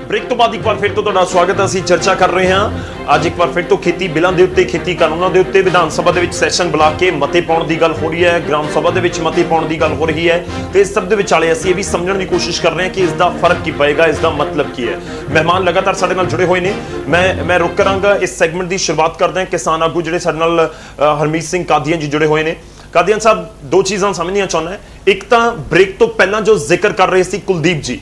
Break तो बाद एक बार फिर तो तुहाडा स्वागत है। ਅਸੀਂ ਚਰਚਾ ਕਰ ਰਹੇ ਹਾਂ ਅੱਜ ਇੱਕ ਵਾਰ ਫਿਰ ਤੋਂ ਖੇਤੀ ਬਿੱਲਾਂ ਦੇ ਉੱਤੇ, ਖੇਤੀ ਕਾਨੂੰਨਾਂ ਦੇ ਉੱਤੇ ਵਿਧਾਨ ਸਭਾ ਦੇ ਵਿੱਚ ਸੈਸ਼ਨ ਬੁਲਾ ਕੇ ਮਤੇ ਪਾਉਣ ਦੀ ਗੱਲ ਹੋ ਰਹੀ ਹੈ, ਗ੍ਰਾਮ ਸਭਾ ਦੇ ਵਿੱਚ ਮਤੇ ਪਾਉਣ ਦੀ ਗੱਲ ਹੋ ਰਹੀ ਹੈ ਤੇ ਇਸ ਸਭ ਦੇ ਵਿਚਾਲੇ ਅਸੀਂ ਇਹ ਵੀ ਸਮਝਣ ਦੀ ਕੋਸ਼ਿਸ਼ ਕਰ ਰਹੇ ਹਾਂ ਕਿ ਇਸ ਦਾ ਫਰਕ ਕੀ ਪਏਗਾ, ਇਸ ਦਾ ਮਤਲਬ ਕੀ ਹੈ। ਮਹਿਮਾਨ ਲਗਾਤਾਰ ਸਾਡੇ ਨਾਲ ਜੁੜੇ ਹੋਏ ਨੇ। ਮੈਂ ਰੁਕ ਕਰਾਂਗਾ ਇਸ ਸੈਗਮੈਂਟ ਦੀ ਸ਼ੁਰੂਆਤ ਕਰਦੇ ਹਾਂ। ਕਿਸਾਨ ਆਗੂ ਜਿਹੜੇ ਸਾਡੇ ਨਾਲ ਹਰਮੀਤ ਸਿੰਘ ਕਾਦੀਆਨ ਜੀ ਜੁੜੇ ਹੋਏ ਨੇ। ਕਾਦੀਆਨ ਸਾਹਿਬ, ਦੋ ਚੀਜ਼ਾਂ ਸਮਝਣੀਆਂ ਚਾਹੁੰਦਾ। ਇੱਕ ਤਾਂ ਬ੍ਰੇਕ ਤੋਂ ਪਹਿਲਾਂ ਜੋ ਜ਼ਿਕਰ ਕਰ ਰਹੇ ਸੀ ਕੁਲਦੀਪ ਜੀ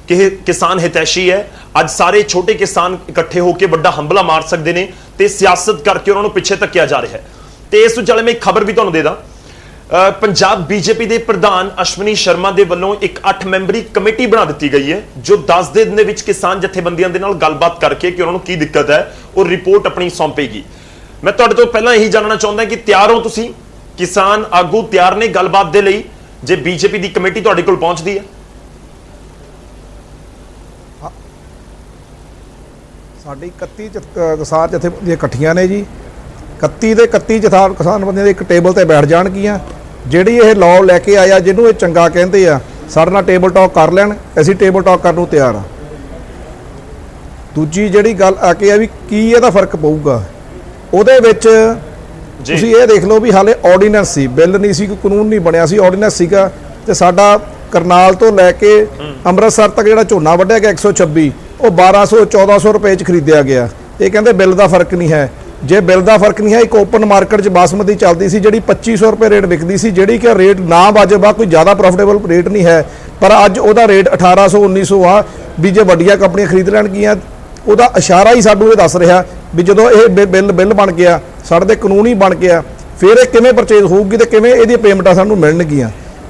कि किसान हितैषी है, अज सारे छोटे किसान इकट्ठे होकर बड़ा हमला मार सकते हैं तो सियासत करके उन्होंने पिछे धक्या जा रहा है। तो इस विचाले मैं एक खबर भी तुहानूं दे दा। पंजाब बीजेपी के प्रधान अश्विनी शर्मा के वलों एक 8 मैंबरी कमेटी बना दी गई है जो 10 दिन दे विच किसान जथेबंदियां दे नाल गलबात करके कि उन्होंने की दिक्कत है और रिपोर्ट अपनी सौंपेगी। मैं तुहाडे तो पहला यही जानना चाहता कि तैयार हो तुसीं? किसान आगू तैयार ने गलबात दे लई जे बीजेपी की कमेटी तुहाडे कोल पहुंचदी है? साड़ी 31 किसान जथेबंदियां इकट्ठियां ने जी। 31 ਦੇ 31 किसान ਬੰਦਿਆਂ ਦੇ ਇੱਕ ਟੇਬਲ ਤੇ ਬੈਠ ਜਾਣਗੀਆਂ। ਜਿਹੜੀ ਇਹ ਲਾਅ ਲੈ ਕੇ ਆਇਆ ਜਿਹਨੂੰ ਇਹ ਚੰਗਾ ਕਹਿੰਦੇ ਆ, ਸਾਡੇ ਨਾਲ ਟੇਬਲ ਟਾਕ ਕਰ ਲੈਣ, ਅਸੀਂ ਟੇਬਲ ਟਾਕ ਕਰਨ ਨੂੰ ਤਿਆਰ ਆ। ਦੂਜੀ ਜਿਹੜੀ ਗੱਲ ਆ ਕੇ ਆ ਵੀ ਕੀ ਇਹਦਾ ਫਰਕ ਪਊਗਾ ਉਹਦੇ ਵਿੱਚ ਤੁਸੀਂ ਇਹ ਦੇਖ ਲਓ ਵੀ ਹਾਲੇ ਆਰਡੀਨੈਂਸ ਸੀ, ਬਿੱਲ ਨਹੀਂ ਸੀ, ਕੋਈ ਕਾਨੂੰਨ ਨਹੀਂ ਬਣਿਆ ਸੀ, ਆਰਡੀਨੈਂਸ ਸੀਗਾ। ਤੇ ਸਾਡਾ ਕਰਨਾਲ ਤੋਂ ਲੈ ਕੇ ਅੰਮ੍ਰਿਤਸਰ ਤੱਕ ਜਿਹੜਾ ਝੋਨਾ ਵੱਢਿਆ ਗਿਆ 126 ਉਹ 1200-1400 ਰੁਪਏ 'ਚ ਖਰੀਦਿਆ ਗਿਆ। ਇਹ ਕਹਿੰਦੇ ਬਿੱਲ ਦਾ ਫਰਕ ਨਹੀਂ ਹੈ। ਜੇ ਬਿੱਲ ਦਾ ਫਰਕ ਨਹੀਂ ਹੈ, ਇੱਕ ਓਪਨ ਮਾਰਕੀਟ 'ਚ ਬਾਸਮਤੀ ਚੱਲਦੀ ਸੀ ਜਿਹੜੀ 2500 ਰੁਪਏ ਰੇਟ ਵਿਕਦੀ ਸੀ, ਜਿਹੜੀ ਕਿ ਰੇਟ ਨਾ ਵਾਜਬ ਆ, ਕੋਈ ਜ਼ਿਆਦਾ ਪ੍ਰੋਫਿਟੇਬਲ ਰੇਟ ਨਹੀਂ ਹੈ, ਪਰ ਅੱਜ ਉਹਦਾ ਰੇਟ 1800-1900 ਆ। ਵੀ ਜੇ ਵੱਡੀਆਂ ਕੰਪਨੀਆਂ ਖਰੀਦ ਲੈਣਗੀਆਂ, ਉਹਦਾ ਇਸ਼ਾਰਾ ਹੀ ਸਾਨੂੰ ਇਹ ਦੱਸ ਰਿਹਾ ਵੀ ਜਦੋਂ ਇਹ ਬਿੱਲ ਬਣ ਗਿਆ, ਸਾਡੇ ਦੇ ਕਾਨੂੰਨ ਹੀ ਬਣ ਗਿਆ, ਫਿਰ ਇਹ ਕਿਵੇਂ ਪਰਚੇਜ਼ ਹੋਊਗੀ ਤੇ ਕਿਵੇਂ ਇਹਦੀਆਂ ਪੇਮੈਂਟਾਂ ਸਾਨੂੰ ਮਿਲਣਗੀਆਂ।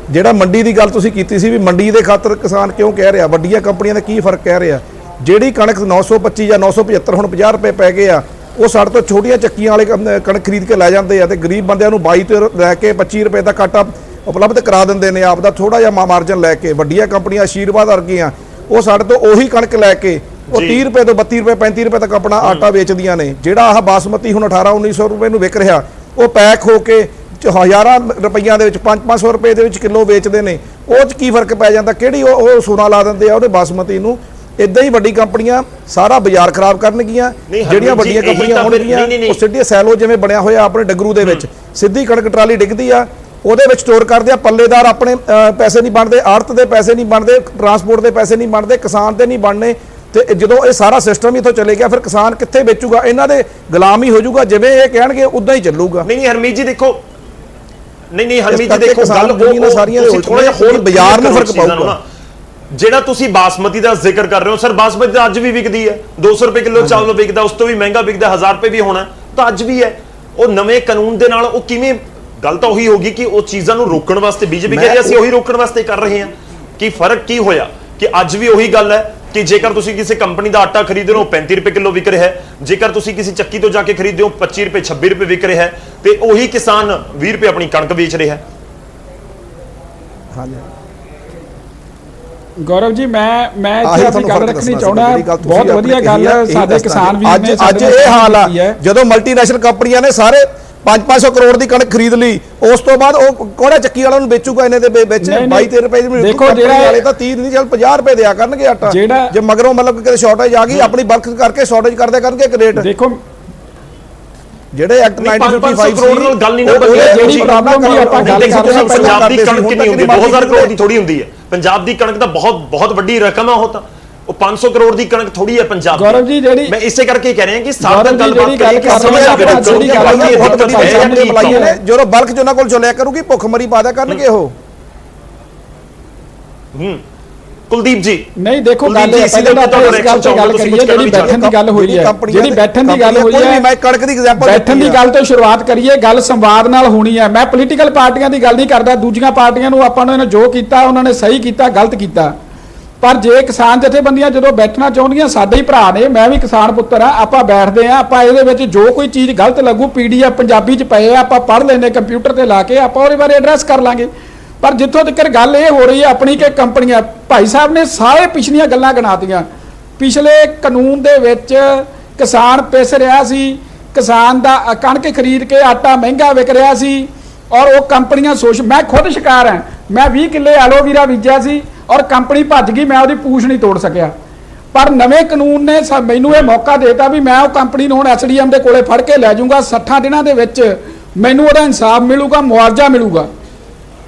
ਜਿਹੜਾ ਮੰਡੀ ਦੀ ਗੱਲ ਤੁਸੀਂ ਕੀਤੀ ਸੀ ਵੀ ਮੰਡੀ ਦੇ ਖਾਤਰ ਕਿਸਾਨ ਕਿਉਂ ਕਹਿ ਰਿਹਾ, ਵੱਡੀਆਂ ਕੰਪਨੀਆਂ ਦਾ ਕੀ ਫਰਕ ਕਹਿ ਰਿਹਾ। ਜਿਹੜੀ ਕਣਕ 925 ਜਾਂ 975 ਹੁਣ 50 ਰੁਪਏ ਪੈ ਗਏ ਆ, ਉਹ ਸਾਡੇ ਤੋਂ ਛੋਟੀਆਂ ਚੱਕੀਆਂ ਵਾਲੇ ਕਣਕ ਖਰੀਦ ਕੇ ਲੈ ਜਾਂਦੇ ਆ ਤੇ ਗਰੀਬ ਬੰਦਿਆਂ ਨੂੰ 22 ਤੋਂ ਲੈ ਕੇ 25 ਰੁਪਏ ਦਾ ਆਟਾ ਉਪਲਬਧ ਕਰਾ ਦਿੰਦੇ ਨੇ ਆਪ ਦਾ ਥੋੜਾ ਜਿਹਾ ਮਾਰਜਨ ਲੈ ਕੇ। ਵੱਡੀਆਂ ਕੰਪਨੀਆਂ ਆਸ਼ੀਰਵਾਦ ਵਰਗੀਆਂ ਉਹ ਸਾਡੇ ਤੋਂ ਉਹੀ ਕਣਕ ਲੈ ਕੇ ਉਹ 30 ਰੁਪਏ ਤੋਂ 32 ਰੁਪਏ 35 ਰੁਪਏ ਤੱਕ ਆਪਣਾ ਆਟਾ ਵੇਚਦੀਆਂ ਨੇ। ਜਿਹੜਾ ਆਹ ਬਾਸਮਤੀ ਹੁਣ 1800-1900 ਰੁਪਏ ਨੂੰ ਵਿਕ ਰਿਹਾ, ਉਹ ਪੈਕ ਹੋ ਕੇ ਹਜ਼ਾਰਾਂ ਰੁਪਈਆਂ ਦੇ ਵਿੱਚ 500 ਰੁਪਏ ਦੇ ਵਿੱਚ ਕਿਲੋ ਵੇਚਦੇ ਨੇ। ਉਹ 'ਚ ਕੀ ਫਰਕ ਪੈ ਜਾਂਦਾ? ਕਿਹੜੀ ਉਹ ਸੋਨਾ ਲਾ ਦਿੰਦੇ ਆ ਉਹਦੇ ਬਾਸਮਤੀ ਨੂੰ। ਇਦਾਂ ਹੀ ਵੱਡੀ ਕੰਪਨੀਆਂ ਸਾਰਾ ਬਾਜ਼ਾਰ ਖਰਾਬ ਕਰਨਗੀਆਂ। ਜਿਹੜੀਆਂ ਵੱਡੀਆਂ ਕੰਪਨੀਆਂ ਹੋਣਗੀਆਂ ਉਹ ਸਿੱਧੀ ਸੈਲੋ ਜਿਵੇਂ ਬਣਿਆ ਹੋਇਆ ਆਪਣੇ ਡਗਰੂ ਦੇ ਵਿੱਚ ਸਿੱਧੀ ਕਣਕ ਟਰਾਲੀ ਡਿੱਗਦੀ ਆ, ਉਹਦੇ ਵਿੱਚ ਸਟੋਰ ਕਰਦੇ ਆ। ਪੱਲੇਦਾਰ ਆਪਣੇ ਪੈਸੇ ਨਹੀਂ ਬਣਦੇ, ਆੜਤ ਦੇ ਪੈਸੇ ਨਹੀਂ ਬਣਦੇ, ਟਰਾਂਸਪੋਰਟ ਦੇ ਪੈਸੇ ਨਹੀਂ ਬਣਦੇ, ਕਿਸਾਨ ਦੇ ਨਹੀਂ ਬਣਨੇ। ਤੇ ਜਦੋਂ ਇਹ ਸਾਰਾ ਸਿਸਟਮ ਇੱਥੋਂ ਚਲੇ ਗਿਆ, ਫਿਰ ਕਿਸਾਨ ਕਿੱਥੇ ਵੇਚੂਗਾ? ਇਹਨਾਂ ਦੇ ਗੁਲਾਮ ਹੀ ਹੋ ਜਾਊਗਾ। ਜਿਵੇਂ ਇਹ ਕਹਿਣਗੇ ਉਦਾਂ ਹੀ ਚੱਲੂਗਾ। ਨਹੀਂ ਹਰਮੀਤ ਜੀ ਦੇਖੋ, ਨਹੀਂ ਹਰਮੀਤ ਜੀ ਦੇਖੋ, ਗੱਲ ਸਾਰੀਆਂ ਥੋੜਾ ਜਿਹਾ ਹੋਰ ਬਾਜ਼ਾਰ ਨੂੰ ਫਰਕ ਪਾਊਗਾ। ਜਿਹੜਾ ਤੁਸੀਂ ਬਾਸਮਤੀ ਦਾ ਜ਼ਿਕਰ ਕਰ ਰਹੇ ਹੋ, ਸਰ ਬਾਸਮਤੀ ਤਾਂ ਅੱਜ ਵੀ ਵਿਕਦੀ ਹੈ, 200 ਰੁਪਏ ਕਿਲੋ ਚਾਵਲ ਵਿਕਦਾ, ਉਸ ਤੋਂ ਵੀ ਮਹਿੰਗਾ ਵਿਕਦਾ, 1000 ਰੁਪਏ ਵੀ ਹੋਣਾ ਤਾਂ ਅੱਜ ਵੀ ਹੈ। ਉਹ ਨਵੇਂ ਕਾਨੂੰਨ ਦੇ ਨਾਲ ਉਹ ਕਿਵੇਂ ਗੱਲ ਤਾਂ ਉਹੀ ਹੋਗੀ ਕਿ ਉਹ ਚੀਜ਼ਾਂ ਨੂੰ ਰੋਕਣ ਵਾਸਤੇ ਬੀਜੇਪੀ ਕਹਿੰਦੀ ਅਸੀਂ ਉਹੀ ਰੋਕਣ ਵਾਸਤੇ ਕਰ ਰਹੇ ਹਾਂ। ਕੀ ਫਰਕ ਕੀ ਹੋਇਆ ਕਿ ਅੱਜ ਵੀ ਉਹੀ ਗੱਲ ਹੈ कि जेकर तुसी किसी कंपनी का आटा खरीद रहे हो 35 रुपए किलो विक रहा है, जेकर तुसी किसी चक्की तो जाके खरीद रहे हो 25 रुपए 26 रुपए विक रहा है, तो वही किसान 20 रुपए अपनी कणक बेच रहा है। हाँ जी गौरव जी, मैं इत्थे अपनी गल रखनी चाहना। बहुत वधिया गल है साडे किसान वीर ने। अज ये हाल है जदों मल्टीनेशनल कंपनियां ने सारे 500 करोड़ की कणक खरीद ली, उस तो बाद कोड़ा चक्की वाला बेचूगा इन्हें 22-23 रुपए देखो वाले तो 30 नहीं चल 50 रुपए दिया करनगे आटा। जे मगरों मतलब कि शॉर्टेज आ गई अपनी बल्क करके शॉर्टेज कर दिया करनगे एक रेट। देखो ਜਿਹੜੇ ਐਕਟ 1955 ਕਰੋੜ ਨਾਲ ਗੱਲ ਨਹੀਂ ਨਾ ਬਣੀ। ਜਿਹੜੀ ਪ੍ਰੋਬਲਮ ਵੀ ਆਪਾਂ ਗੱਲ ਕਰ ਰਹੇ ਹਾਂ, ਪੰਜਾਬ ਦੀ ਕਣਕ ਕਿੰਨੀ ਹੁੰਦੀ ਹੈ? 2000 ਕਰੋੜ ਦੀ ਥੋੜੀ ਹੁੰਦੀ ਹੈ। ਪੰਜਾਬ ਦੀ ਕਣਕ ਤਾਂ ਬਹੁਤ ਵੱਡੀ ਰਕਮ ਹੈ। ਉਹ ਤਾਂ ਉਹ 500 ਕਰੋੜ ਦੀ ਕਣਕ ਥੋੜੀ ਹੈ ਪੰਜਾਬ ਦੀ। ਗੌਰਵ ਜੀ ਜਿਹੜੀ ਮੈਂ ਇਸੇ ਕਰਕੇ ਕਹਿ ਰਿਹਾ ਕਿ ਸਾਡਾ ਗੱਲਬਾਤ ਜਿਹੜੀ ਗੱਲ ਕਰ ਰਹੇ ਹਾਂ, ਬਹੁਤ ਵੱਡੀ ਪਰੇਸ਼ਾਨੀ ਬੁਲਾਈ ਨੇ। ਜਦੋਂ ਬਲਕ ਚ ਉਹਨਾਂ ਕੋਲ ਚੁਲਿਆ ਕਰੂਗੀ ਭੁੱਖਮਰੀ ਪਾਦਾ ਕਰਨਗੇ ਉਹ। ਕੁਲਦੀਪ ਜੀ ਨਹੀਂ ਦੇਖੋ ਗੱਲ ਇਸ ਗੱਲ ਤੇ ਗੱਲ ਕਰੀਏ ਜਿਹੜੀ ਬੈਠਣ ਦੀ ਗੱਲ ਹੋਈ ਹੈ, ਜਿਹੜੀ ਬੈਠਣ ਦੀ ਗੱਲ ਹੋਈ ਹੈ, ਮੈਂ ਕਣਕ ਦੀ ਐਗਜ਼ਾਮਪਲ ਬੈਠਣ ਦੀ ਗੱਲ ਤੋਂ ਸ਼ੁਰੂਆਤ ਕਰੀਏ। ਗੱਲ ਸੰਵਾਦ ਨਾਲ ਹੋਣੀ ਹੈ। ਮੈਂ ਪੋਲੀਟੀਕਲ ਪਾਰਟੀਆਂ ਦੀ ਗੱਲ ਨਹੀਂ ਕਰਦਾ। ਦੂਜੀਆਂ ਪਾਰਟੀਆਂ ਨੂੰ ਆਪਾਂ ਨੂੰ ਜੋ ਕੀਤਾ ਉਹਨਾਂ ਨੇ ਸਹੀ ਕੀਤਾ, ਗਲਤ ਕੀਤਾ, ਪਰ ਜੇ ਕਿਸਾਨ ਜਥੇਬੰਦੀਆਂ ਜਦੋਂ ਬੈਠਣਾ ਚਾਹੁੰਦੀਆਂ, ਸਾਡੇ ਹੀ ਭਰਾ ਨੇ, ਮੈਂ ਵੀ ਕਿਸਾਨ ਪੁੱਤਰ ਆ, ਆਪਾਂ ਬੈਠਦੇ ਆ, ਆਪਾਂ ਇਹਦੇ ਵਿੱਚ ਜੋ ਕੋਈ ਚੀਜ਼ ਗਲਤ ਲੱਗੂ PDF ਪੰਜਾਬੀ 'ਚ ਪਏ ਆ, ਆਪਾਂ ਪੜ੍ਹ ਲੈਂਦੇ ਕੰਪਿਊਟਰ ਤੇ ਲਾ ਕੇ, ਆਪਾਂ ਉਹਦੇ ਬਾਰੇ ਐਡਰੈਸ ਕਰ ਲਾਂਗੇ। ਪਰ ਜਿੱਥੋਂ ਤੱਕ ਗੱਲ ਇਹ ਹੋ ਰਹੀ ਹੈ ਆਪਣੀ ਕਿ ਕੰਪਨੀਆਂ, ਭਾਈ ਸਾਹਿਬ ਨੇ ਸਾਰੇ ਪਿਛਲੀਆਂ ਗੱਲਾਂ ਗਿਣਾਤੀਆਂ। ਪਿਛਲੇ ਕਾਨੂੰਨ ਦੇ ਵਿੱਚ ਕਿਸਾਨ ਪਿਸ ਰਿਹਾ ਸੀ, ਕਿਸਾਨ ਦਾ ਕਣਕ ਖਰੀਦ ਕੇ ਆਟਾ ਮਹਿੰਗਾ ਵਿਕ ਰਿਹਾ ਸੀ, ਔਰ ਉਹ ਕੰਪਨੀਆਂ ਮੈਂ ਖੁਦ ਸ਼ਿਕਾਰ ਹਾਂ। ਮੈਂ 20 ਕਿੱਲੇ ਐਲੋਵੀਰਾ ਬੀਜਿਆ ਸੀ और कंपनी भज गई, मैं उसकी पूछ नहीं तोड़ सकिया। ਪਰ ਨਵੇਂ ਕਾਨੂੰਨ ਨੇ ਮੈਨੂੰ ਇਹ ਮੌਕਾ ਦੇਤਾ ਵੀ ਮੈਂ ਉਹ ਕੰਪਨੀ ਨੂੰ ਹੁਣ ਐਸਡੀਐਮ ਦੇ ਕੋਲੇ ਫੜ ਕੇ ਲੈ ਜਾਊਂਗਾ 60 ਦਿਨਾਂ ਦੇ ਵਿੱਚ ਮੈਨੂੰ ਉਹਦਾ ਇਨਸਾਫ ਮਿਲੂਗਾ, ਮੁਆਵਜ਼ਾ ਮਿਲੂਗਾ।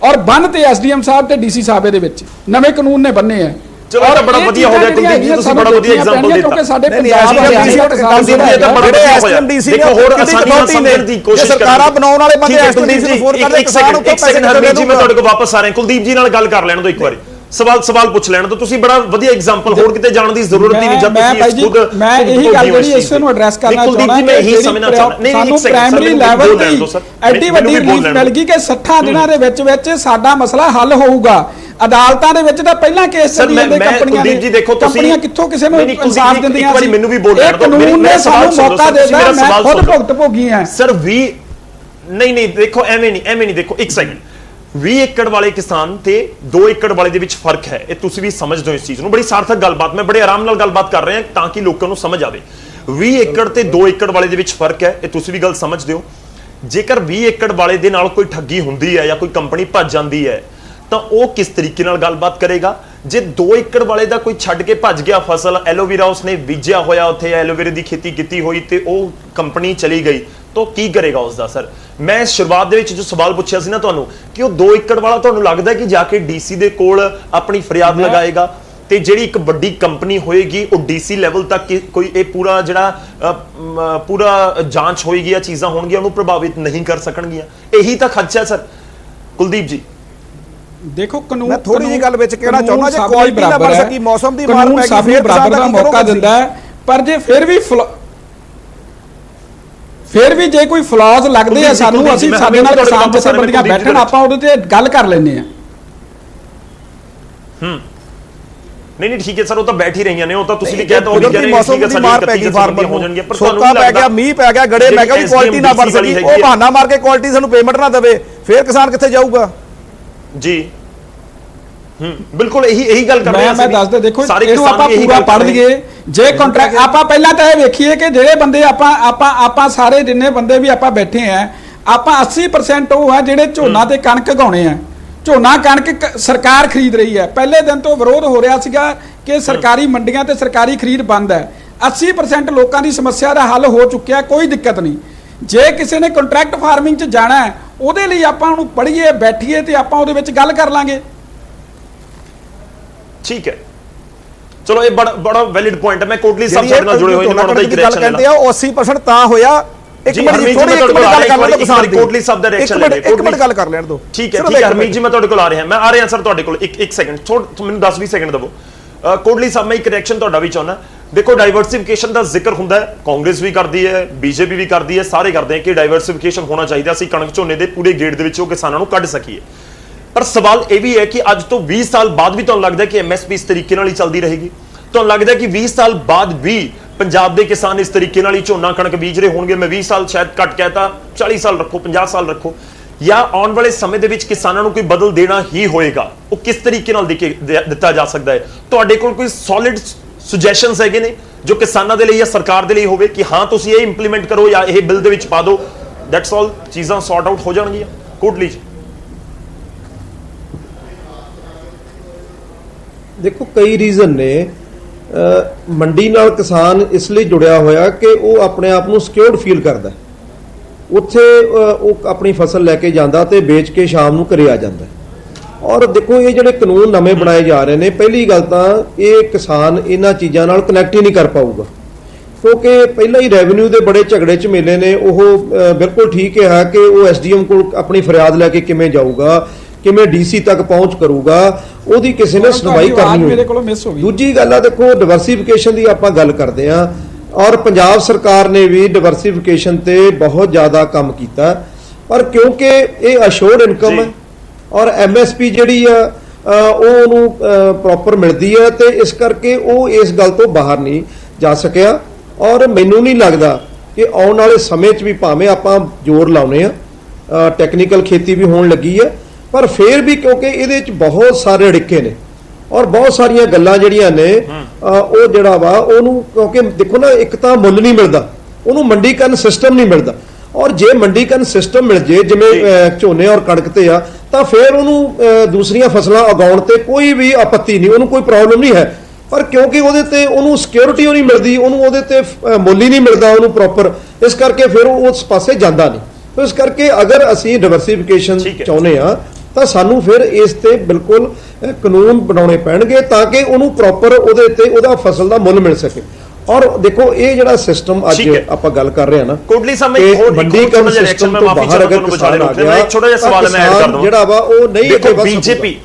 ਔਰ ਬੰਨ ਤੇ ਐਸਡੀਐਮ ਸਾਹਿਬ ਤੇ ਡੀਸੀ ਸਾਹਿਬ ਦੇ ਵਿੱਚ ਨਵੇਂ ਕਾਨੂੰਨ ਨੇ ਬੰਨੇ ਆ। ਚਲੋ ਇਹ ਬੜਾ ਵਧੀਆ ਹੋ ਗਿਆ ਕੁਲਦੀਪ ਜੀ, ਤੁਸੀਂ ਬੜਾ ਵਧੀਆ ਐਗਜ਼ਾਮਪਲ ਦਿੱਤਾ ਕਿਉਂਕਿ ਸਾਡੇ ਪੰਜਾਬ ਦੇਖੋ ਹੋਰ ਆਸਾਨੀ ਨਾਲ ਸਮਝਣ ਦੀ ਕੋਸ਼ਿਸ਼ ਕਰੋ। ਸਰਕਾਰਾਂ ਬਣਾਉਣ ਵਾਲੇ ਬੰਦੇ ਐਸਡੀਐਮ ਨੂੰ ਫੋਨ ਕਰਦੇ ਕਿਸਾਨ ਉੱਤੇ ਪੈਸੇ ਹਰਮੀਤ ਜੀ ਮੈਂ ਤੁਹਾਡੇ ਕੋਲ ਵਾਪਸ ਆ ਰਿਹਾ। ਕੁਲਦੀਪ ਜੀ ਨਾਲ ਗੱਲ ਕਰ ਲੈਣ ਦਿਓ ਇੱਕ ਵਾਰੀ, ਸਵਾਲ ਪੁੱਛ ਲੈਣ ਦਿਓ। ਤੁਸੀਂ ਬੜਾ ਵਧੀਆ ਐਗਜ਼ਾਮਪਲ, ਹੋਰ ਕਿਤੇ ਜਾਣ ਦੀ ਜ਼ਰੂਰਤ ਹੀ ਨਹੀਂ ਜਦ ਤੁਸੀਂ ਖੁਦ ਮੈਂ ਇਹੀ ਗੱਲ ਜਿਹੜੀ ਇਸ ਨੂੰ ਐਡਰੈਸ ਕਰਨਾ ਚਾਹੁੰਦਾ ਮੈਂ ਇਹੀ ਸਮਝਣਾ ਚਾਹੁੰਦਾ। ਨਹੀਂ ਸਾਨੂੰ ਪ੍ਰਾਇਮਰੀ ਲੈਵਲ ਤੇ ਐਡੀ ਵੱਡੀ ਰਿਲੀਫ ਮਿਲ ਗਈ ਕਿ 60 ਦਿਨਾਂ ਦੇ ਵਿੱਚ ਸਾਡਾ ਮਸਲਾ ਹੱਲ ਹੋਊਗਾ। ਅਦਾਲਤਾਂ ਦੇ ਵਿੱਚ ਤਾਂ ਪਹਿਲਾਂ ਕੇਸ ਚੱਲੀ ਜਾਂਦੇ ਕੰਪਨੀਆਂ ਕਿੱਥੋਂ ਕਿਸੇ ਨੂੰ ਇਨਸਾਫ ਦਿੰਦੀਆਂ ਸੀ। ਮੈਨੂੰ ਵੀ ਬੋਲ ਲੈਣ ਦਿਓ, ਮੇਰਾ ਸਵਾਲ ਮੌਕਾ ਦੇਦਾ, ਮੈਂ ਖੁਦ ਭੁਗਤ ਭੋਗੀ ਹਾਂ ਸਰ। ਨਹੀਂ ਦੇਖੋ ਐਵੇਂ ਨਹੀਂ ਦੇਖੋ, ਇੱਕ ਸੈਕਿੰਡ। 20 ਏਕੜ ਵਾਲੇ ਕਿਸਾਨ ਤੇ 2 ਏਕੜ ਵਾਲੇ ਦੇ ਵਿੱਚ ਫਰਕ ਹੈ, ਇਹ ਤੁਸੀਂ ਵੀ ਸਮਝਦੇ ਹੋ ਇਸ ਚੀਜ਼ ਨੂੰ। ਬੜੀ ਸਾਰਥਕ ਗੱਲਬਾਤ, ਮੈਂ ਬੜੇ ਆਰਾਮ ਨਾਲ ਗੱਲਬਾਤ ਕਰ ਰਿਹਾ ਤਾਂ ਕਿ ਲੋਕਾਂ ਨੂੰ ਸਮਝ ਆਵੇ। 20 ਏਕੜ ਤੇ 2 ਏਕੜ ਵਾਲੇ ਦੇ ਵਿੱਚ ਫਰਕ ਹੈ, ਇਹ ਤੁਸੀਂ ਵੀ ਗੱਲ ਸਮਝਦੇ ਹੋ। ਜੇਕਰ 20 ਏਕੜ ਵਾਲੇ ਦੇ ਨਾਲ ਕੋਈ ਠੱਗੀ ਹੁੰਦੀ ਹੈ ਜਾਂ ਕੋਈ ਕੰਪਨੀ ਭੱਜ ਜਾਂਦੀ ਹੈ ਤਾਂ ਉਹ ਕਿਸ ਤਰੀਕੇ ਨਾਲ ਗੱਲਬਾਤ ਕਰੇਗਾ। ਜੇ 2 ਏਕੜ ਵਾਲੇ ਦਾ ਕੋਈ ਛੱਡ ਕੇ ਭੱਜ ਗਿਆ ਫਸਲ, ਐਲੋਵੇਰਾ ਉਸਨੇ ਬੀਜਿਆ ਹੋਇਆ, ਉੱਥੇ ਐਲੋਵੇਰਾ ਦੀ ਖੇਤੀ ਕੀਤੀ ਹੋਈ ਤੇ ਉਹ ਕੰਪਨੀ ਚਲੀ ਗਈ ਤਾਂ ਕੀ ਕਰੇਗਾ ਉਸਦਾ? ਸਰ ਮੈਂ ਸ਼ੁਰੂਆਤ ਦੇ ਵਿੱਚ ਜੋ ਸਵਾਲ ਪੁੱਛਿਆ ਸੀ ਨਾ ਤੁਹਾਨੂੰ ਕਿ ਉਹ 2 ਏਕੜ ਵਾਲਾ ਤੁਹਾਨੂੰ ਲੱਗਦਾ ਕਿ ਜਾ ਕੇ ਡੀਸੀ ਦੇ ਕੋਲ ਆਪਣੀ ਫਰਿਆਦ ਲਗਾਏਗਾ ਤੇ ਜਿਹੜੀ ਇੱਕ ਵੱਡੀ ਕੰਪਨੀ ਹੋਏਗੀ ਉਹ ਡੀਸੀ ਲੈਵਲ ਤੱਕ ਕੋਈ ਇਹ ਪੂਰਾ ਜਿਹੜਾ ਪੂਰਾ ਜਾਂਚ ਹੋਏਗੀ ਜਾਂ ਚੀਜ਼ਾਂ ਹੋਣਗੀਆਂ ਉਹਨੂੰ ਪ੍ਰਭਾਵਿਤ ਨਹੀਂ ਕਰ ਸਕਣਗੀਆਂ? ਇਹੀ ਤਾਂ ਖਦਸ਼ਾ ਹੈ ਸਰ। ਕੁਲਦੀਪ ਜੀ ਦੇਖੋ ਕਾਨੂੰਨ, ਮੈਂ ਥੋੜੀ ਜਿਹੀ ਗੱਲ ਵਿੱਚ ਕਹਿਣਾ ਚਾਹੁੰਦਾ, ਜੇ ਕੁਆਲਿਟੀ ਨਾ ਬਣ ਸਕੀ, ਮੌਸਮ ਦੀ ਮਾਰ ਪੈ ਗਈ, ਫਿਰ ਬਰਾਬਰ ਦਾ ਮੌਕਾ ਦਿੰਦਾ ਹੈ। ਪਰ ਜੇ ਫਿਰ ਵੀ ਜੇ ਕੋਈ ਫਲॉज ਲੱਗਦੇ ਆ ਸਾਨੂੰ, ਅਸੀਂ ਸਾਡੇ ਨਾਲ ਕਿਸਾਨ ਜਥੇਬੰਦੀਆਂ ਬੈਠਣ, ਆਪਾਂ ਉਹਦੇ ਤੇ ਗੱਲ ਕਰ ਲੈਂਦੇ ਆ। ਨਹੀਂ ਠੀਕ ਹੈ ਸਰ, ਉਹ ਤਾਂ ਬੈਠ ਹੀ ਰਹੀਆਂ ਨੇ, ਉਹ ਤਾਂ ਤੁਸੀਂ ਵੀ ਕਹਿ ਦੋ ਕਿ ਮੌਸਮ ਦੀ ਮਾਰ ਪੈ ਗਈ ਫਾਰਮਰ ਹੋ ਜਾਣਗੇ, ਪਰ ਸੋਕਾ ਪੈ ਗਿਆ, ਮੀਂਹ ਪੈ ਗਿਆ, ਗੜੇ ਮੈਂ ਕਿਹਾ ਵੀ ਕੁਆਲਿਟੀ ਨਾ ਬਣ ਸਕੀ, ਉਹ ਬਹਾਨਾ ਮਾਰ ਕੇ ਕੁਆਲਿਟੀ ਸਾਨੂੰ ਪੇਮੈਂਟ ਨਾ ਦੇਵੇ, ਫਿਰ ਕਿਸਾਨ ਕਿੱਥੇ ਜਾਊਗਾ ਜੀ? ਬਿਲਕੁਲ ਇਹੀ ਗੱਲ ਕਰ ਰਹੇ ਹਾਂ। ਮੈਂ ਦੱਸਦਾ, ਦੇਖੋ ਇਹਨੂੰ ਆਪਾਂ ਪੂਰਾ ਪੜ੍ਹ ਲਈਏ। ਜੇ ਕੰਟਰੈਕਟ ਆਪਾਂ ਪਹਿਲਾਂ ਤਾਂ ਇਹ ਵੇਖੀਏ ਕਿ ਜਿਹੜੇ ਬੰਦੇ ਆਪਾਂ ਸਾਰੇ ਜਿੰਨੇ ਬੰਦੇ ਵੀ ਆਪਾਂ ਬੈਠੇ ਆ, ਆਪਾਂ 80% ਉਹ ਆ ਜਿਹੜੇ ਝੋਨਾ ਤੇ ਕਣਕ ਉਗਾਉਣੇ ਆ। ਝੋਨਾ ਕਣਕ ਸਰਕਾਰ ਖਰੀਦ ਰਹੀ ਹੈ। ਪਹਿਲੇ ਦਿਨ ਤੋਂ ਵਿਰੋਧ ਹੋ ਰਿਹਾ ਸੀਗਾ ਕਿ ਸਰਕਾਰੀ ਮੰਡੀਆਂ ਤੇ ਸਰਕਾਰੀ ਖਰੀਦ ਬੰਦ ਹੈ। 80% ਲੋਕਾਂ ਦੀ ਸਮੱਸਿਆ ਦਾ ਹੱਲ ਹੋ ਚੁੱਕਿਆ, ਕੋਈ ਦਿੱਕਤ ਨਹੀਂ। ਜੇ ਕਿਸੇ ਨੇ ਕੰਟਰੈਕਟ ਫਾਰਮਿੰਗ 'ਚ ਜਾਣਾ ਹੈ, ਉਹਦੇ ਲਈ ਆਪਾਂ ਉਹਨੂੰ ਪੜ੍ਹੀਏ, ਬੈਠੀਏ ਤੇ ਆਪਾਂ ਉਹਦੇ ਵਿੱਚ ਗੱਲ ਕਰ ਲਾਂਗੇ। ਠੀਕ ਹੈ, ਚਲੋ ਇਹ ਬੜਾ ਵੈਲਿਡ ਪੁਆਇੰਟ ਹੈ। ਮੈਂ ਕੋਟਲੀ ਸਾਹਿਬ ਸਾਡੇ ਨਾਲ ਜੁੜੇ ਹੋਏ ਨੇ, ਉਹਨਾਂ ਦਾ ਇੱਕ ਰਿਐਕਸ਼ਨ ਕਹਿੰਦੇ ਆ 80% ਤਾਂ ਹੋਇਆ। ਇੱਕ ਮਿੰਟ ਥੋੜੀ ਗੱਲ ਕਰ ਲੈਣ ਦਿਓ ਕਿਸਾਨ ਦੀ, ਕੋਟਲੀ ਸਾਹਿਬ ਦਾ ਰਿਐਕਸ਼ਨ ਲੈ ਇੱਕ ਮਿੰਟ ਗੱਲ ਕਰ ਲੈਣ ਦਿਓ। ਠੀਕ ਹੈ ਹਰਮੀਤ ਜੀ, ਮੈਂ ਤੁਹਾਡੇ ਕੋਲ ਆ ਰਿਹਾ, ਮੈਂ ਆ ਰਿਹਾ ਸਰ ਤੁਹਾਡੇ ਕੋਲ। ਇੱਕ ਸੈਕਿੰਡ, ਮੈਨੂੰ 10-20 ਸੈਕਿੰਡ ਦਿਵੋ। ਕੋਟਲੀ ਸਾਹਿਬ, ਮੈਂ ਇੱਕ ਰਿਐਕਸ਼ਨ ਤੁਹਾਡਾ ਵੀ ਚਾਹੁੰਦਾ। ਦੇਖੋ ਡਾਈਵਰਸਿਫਿਕੇਸ਼ਨ ਦਾ ਜ਼ਿਕਰ ਹੁੰਦਾ ਹੈ, ਕਾਂਗਰਸ ਵੀ ਕਰਦੀ ਹੈ, ਬੀਜੇਪੀ ਵੀ ਕਰਦੀ ਹੈ, ਸਾਰੇ ਕਰਦੇ ਆ ਕਿ ਡਾਈਵਰਸਿਫਿਕੇਸ਼ਨ ਹੋਣਾ ਚਾਹੀਦਾ, ਅਸੀਂ ਕਣਕ ਝੋਨੇ ਦੇ ਪੂਰੇ ਗੇੜ ਦੇ ਵਿੱਚੋਂ ਕਿਸਾਨਾਂ ਨੂੰ ਕੱਢ ਸਕੀਏ। ਪਰ ਸਵਾਲ ਇਹ ਵੀ ਹੈ ਕਿ ਅੱਜ ਤੋਂ 20 ਸਾਲ ਬਾਅਦ ਵੀ ਤੁਹਾਨੂੰ ਲੱਗਦਾ ਕਿ ਐਮਐਸਪੀ ਇਸ ਤਰੀਕੇ ਨਾਲ ਹੀ ਚੱਲਦੀ ਰਹੇਗੀ? ਤੁਹਾਨੂੰ ਲੱਗਦਾ ਕਿ 20 ਸਾਲ ਬਾਅਦ ਵੀ ਪੰਜਾਬ ਦੇ ਕਿਸਾਨ ਇਸ ਤਰੀਕੇ ਨਾਲ ਹੀ ਝੋਨਾ ਕਣਕ ਬੀਜ ਰਹੇ ਹੋਣਗੇ? ਮੈਂ 20 ਸਾਲ ਸ਼ਾਇਦ ਘੱਟ ਕਹਿਤਾ, 40 ਸਾਲ ਰੱਖੋ, 50 ਸਾਲ ਰੱਖੋ, ਜਾਂ ਆਉਣ ਵਾਲੇ ਸਮੇਂ ਦੇ ਵਿੱਚ ਕਿਸਾਨਾਂ ਨੂੰ ਕੋਈ ਬਦਲ ਦੇਣਾ ਹੀ ਹੋਏਗਾ? ਉਹ ਕਿਸ ਤਰੀਕੇ ਨਾਲ ਦਿੱਤਾ ਜਾ ਸਕਦਾ ਹੈ? ਤੁਹਾਡੇ ਕੋਲ ਕੋਈ ਸੋਲਿਡ ਸੁਜੈਸ਼ਨਸ ਹੈਗੇ ਨੇ ਜੋ ਕਿਸਾਨਾਂ ਦੇ ਲਈ ਜਾਂ ਸਰਕਾਰ ਦੇ ਲਈ ਹੋਵੇ ਕਿ ਹਾਂ ਤੁਸੀਂ ਇਹ ਇੰਪਲੀਮੈਂਟ ਕਰੋ ਜਾਂ ਇਹ ਬਿੱਲ ਦੇ ਵਿੱਚ ਪਾ ਦਿਓ, ਦੈਟਸ ਆਲ, ਚੀਜ਼ਾਂ ਸੌਰਟ ਆਊਟ ਹੋ ਜਾਣਗੀਆਂ? ਕੋਟਲੀ ਜੀ ਦੇਖੋ ਕਈ ਰੀਜ਼ਨ ਨੇ। ਮੰਡੀ ਨਾਲ ਕਿਸਾਨ ਇਸ ਲਈ ਜੁੜਿਆ ਹੋਇਆ ਕਿ ਉਹ ਆਪਣੇ ਆਪ ਨੂੰ ਸਿਕਿਉਰਡ ਫੀਲ ਕਰਦਾ, ਉੱਥੇ ਉਹ ਆਪਣੀ ਫਸਲ ਲੈ ਕੇ ਜਾਂਦਾ ਤੇ ਵੇਚ ਕੇ ਸ਼ਾਮ ਨੂੰ ਘਰੇ ਆ ਜਾਂਦਾ। ਔਰ ਦੇਖੋ ਇਹ ਜਿਹੜੇ ਕਾਨੂੰਨ ਨਵੇਂ ਬਣਾਏ ਜਾ ਰਹੇ ਨੇ, ਪਹਿਲੀ ਗੱਲ ਤਾਂ ਇਹ ਕਿਸਾਨ ਇਹਨਾਂ ਚੀਜ਼ਾਂ ਨਾਲ ਕਨੈਕਟ ਹੀ ਨਹੀਂ ਕਰ ਪਾਊਗਾ, ਕਿਉਂਕਿ ਪਹਿਲਾਂ ਹੀ ਰੈਵਨਿਊ ਦੇ ਬੜੇ ਝਗੜੇ ਝਮੇਲੇ ਨੇ। ਉਹ ਬਿਲਕੁਲ ਠੀਕ ਹੈ ਕਿ ਉਹ ਐਸਡੀਐਮ ਕੋਲ ਆਪਣੀ ਫਰਿਆਦ ਲੈ ਕੇ ਕਿਵੇਂ ਜਾਊਗਾ, ਕਿਵੇਂ ਡੀਸੀ ਤੱਕ ਪਹੁੰਚ ਕਰੂਗਾ, ਉਹਦੀ ਕਿਸੇ ਨੇ ਸੁਣਵਾਈ ਕਰਨੀ ਹੋਈ। ਦੂਜੀ ਗੱਲ ਆ, ਦੇਖੋ ਡਿਵਰਸਿਫਿਕੇਸ਼ਨ ਦੀ ਆਪਾਂ ਗੱਲ ਕਰਦੇ ਆ, ਔਰ ਪੰਜਾਬ ਸਰਕਾਰ ਨੇ ਵੀ ਡਿਵਰਸਿਫਿਕੇਸ਼ਨ ਤੇ ਬਹੁਤ ਜ਼ਿਆਦਾ ਕੰਮ ਕੀਤਾ, ਪਰ ਕਿਉਂਕਿ ਇਹ ਅਸ਼ੋਰਡ ਇਨਕਮ ਹੈ ਔਰ ਐਮਐਸਪੀ ਜਿਹੜੀ ਆ ਉਹ ਉਹਨੂੰ ਪ੍ਰੋਪਰ ਮਿਲਦੀ ਹੈ, ਤੇ ਇਸ ਕਰਕੇ ਉਹ ਇਸ ਗੱਲ ਤੋਂ ਬਾਹਰ ਨਹੀਂ ਜਾ ਸਕਿਆ। ਔਰ ਮੈਨੂੰ ਨਹੀਂ ਲੱਗਦਾ ਕਿ ਆਉਣ ਵਾਲੇ ਸਮੇਂ 'ਚ ਵੀ ਭਾਵੇਂ ਆਪਾਂ ਜ਼ੋਰ ਲਾਉਨੇ ਆ, ਟੈਕਨੀਕਲ ਖੇਤੀ ਵੀ ਹੋਣ ਲੱਗੀ ਹੈ, ਪਰ ਫਿਰ ਵੀ ਕਿਉਂਕਿ ਇਹਦੇ 'ਚ ਬਹੁਤ ਸਾਰੇ ਅੜਿੱਕੇ ਨੇ ਔਰ ਬਹੁਤ ਸਾਰੀਆਂ ਗੱਲਾਂ ਜਿਹੜੀਆਂ ਨੇ ਉਹ ਜਿਹੜਾ ਵਾ ਉਹਨੂੰ, ਕਿਉਂਕਿ ਦੇਖੋ ਨਾ, ਇੱਕ ਤਾਂ ਮੁੱਲ ਨਹੀਂ ਮਿਲਦਾ, ਉਹਨੂੰ ਮੰਡੀਕਰਨ ਸਿਸਟਮ ਨਹੀਂ ਮਿਲਦਾ। ਔਰ ਜੇ ਮੰਡੀਕਰਨ ਸਿਸਟਮ ਮਿਲ ਜੇ ਜਿਵੇਂ ਝੋਨੇ ਔਰ ਕਣਕ ਤੇ ਆ, ਤਾਂ ਫਿਰ ਉਹਨੂੰ ਦੂਸਰੀਆਂ ਫਸਲਾਂ ਉਗਾਉਣ ਤੇ ਕੋਈ ਵੀ ਆਪੱਤੀ ਨਹੀਂ, ਉਹਨੂੰ ਕੋਈ ਪ੍ਰੋਬਲਮ ਨਹੀਂ ਹੈ। ਪਰ ਕਿਉਂਕਿ ਉਹਦੇ ਤੇ ਉਹਨੂੰ ਸਿਕਿਉਰਿਟੀ ਨਹੀਂ ਮਿਲਦੀ, ਉਹਨੂੰ ਉਹਦੇ ਤੇ ਮੁੱਲ ਹੀ ਨਹੀਂ ਮਿਲਦਾ ਉਹਨੂੰ ਪ੍ਰੋਪਰ, ਇਸ ਕਰਕੇ ਫਿਰ ਉਹ ਉਸ ਪਾਸੇ ਜਾਂਦਾ ਨਹੀਂ। ਇਸ ਕਰਕੇ ਅਗਰ ਅਸੀਂ ਡਾਇਵਰਸਿਫਿਕੇਸ਼ਨ ਚਾਹੁੰਦੇ ਆ ਤਾਂ ਸਾਨੂੰ ਫਿਰ ਇਸ ਤੇ ਬਿਲਕੁਲ ਕਾਨੂੰਨ ਬਣਾਉਣੇ ਪੈਣਗੇ ਤਾਂ ਕਿ ਉਹਨੂੰ ਪ੍ਰੋਪਰ ਉਹਦੇ ਤੇ ਉਹਦਾ ਫਸਲ ਦਾ ਮੁੱਲ ਮਿਲ ਸਕੇ। ਔਰ ਦੇਖੋ ਇਹ ਜਿਹੜਾ ਸਿਸਟਮ ਅੱਜ ਆਪਾਂ ਗੱਲ ਕਰ ਰਹੇ ਆ ਨਾ, ਕੋਟਲੀ ਸਾਹਿਬ ਮੈਂ ਮੰਡੀਕਰਨ ਸਿਸਟਮ ਤੋਂ ਬਾਹਰ ਅਗਰ ਕਿਸਾਨ ਆ ਗਿਆ, ਛੋਟਾ ਜਿਹਾ ਸਵਾਲ ਮੈਂ ਐਡ ਕਰ ਦਵਾਂ ਜਿਹੜਾ ਵਾ ਉਹ ਨਹੀਂ ਦੇਖੋ ਬੀਜੇਪੀ